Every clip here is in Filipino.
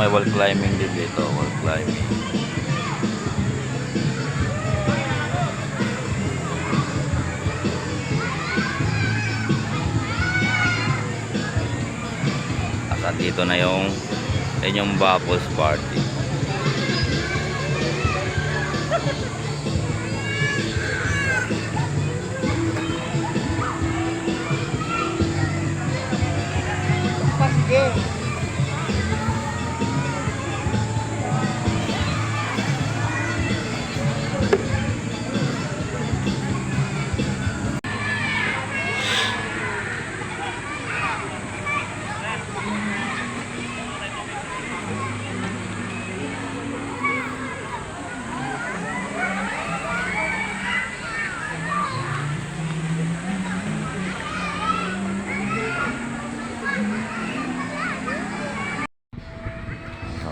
may wall climbing din dito, wall climbing. At dito na yung bubbles party. Sige.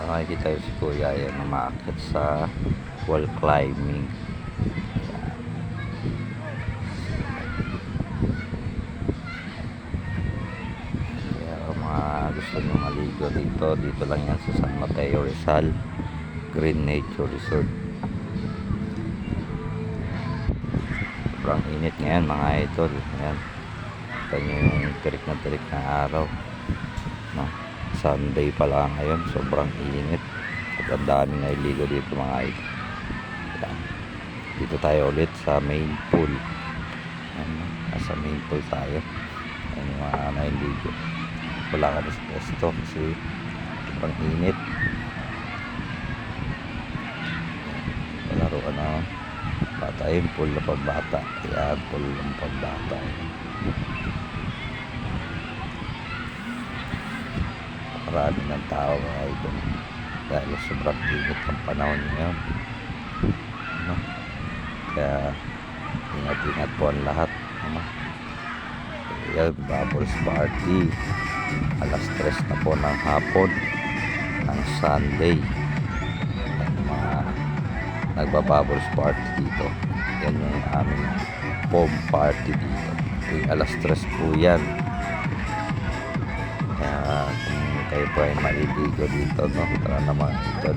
Makikita yung si Kuya yan umaakit sa wall climbing. Kaya mga gusto nyo maligo dito lang yan sa San Mateo Rizal Green Nature Resort. Sobrang init ngayon mga idol. Ayan, kita nyo yung tirik na araw, no? Sunday pa lang ngayon, sobrang init at ang daming nailigo dito mga idol. Dito tayo ulit sa main pool. Nasa main pool tayo. Ayan yung mga nailigo. Wala kami sa pesto kasi sobrang init. Palaro ka na bata, yung pool na pagbata. Ayan, pool ng pagbata. Marami ng tao mga idol dahil sobrang init ang panahon ngayon, no? Kaya ingat po ang lahat, no? Kaya bubbles party alas 3 na po ng hapon ng Sunday. Yan mga nagbabubbles party dito. Yan yung aming foam party dito. Alas 3 po yan. Kaya kung kayo po ay maliligo dito, no? Tara na mga idol.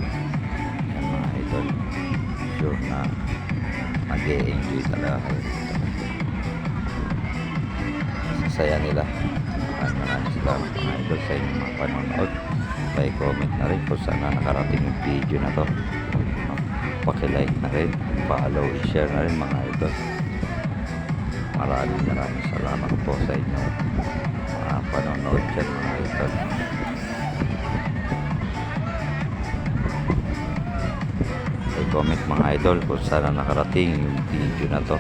Yan mga idol, sure na mag-e-enjoy talaga kayo dito. Sasaya nila. Maraming salamat mga idol sa inyong mga panonood. Comment na rin kung sana nakarating yung video na to. Paki-like na rin, follow, share na rin mga idol. Maraming salamat po sa inyo mga panonood dyan mga idol. Comment mga idol kung sana nakarating yung video na to.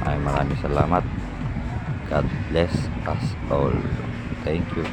Maraming salamat. God bless us all. Thank you.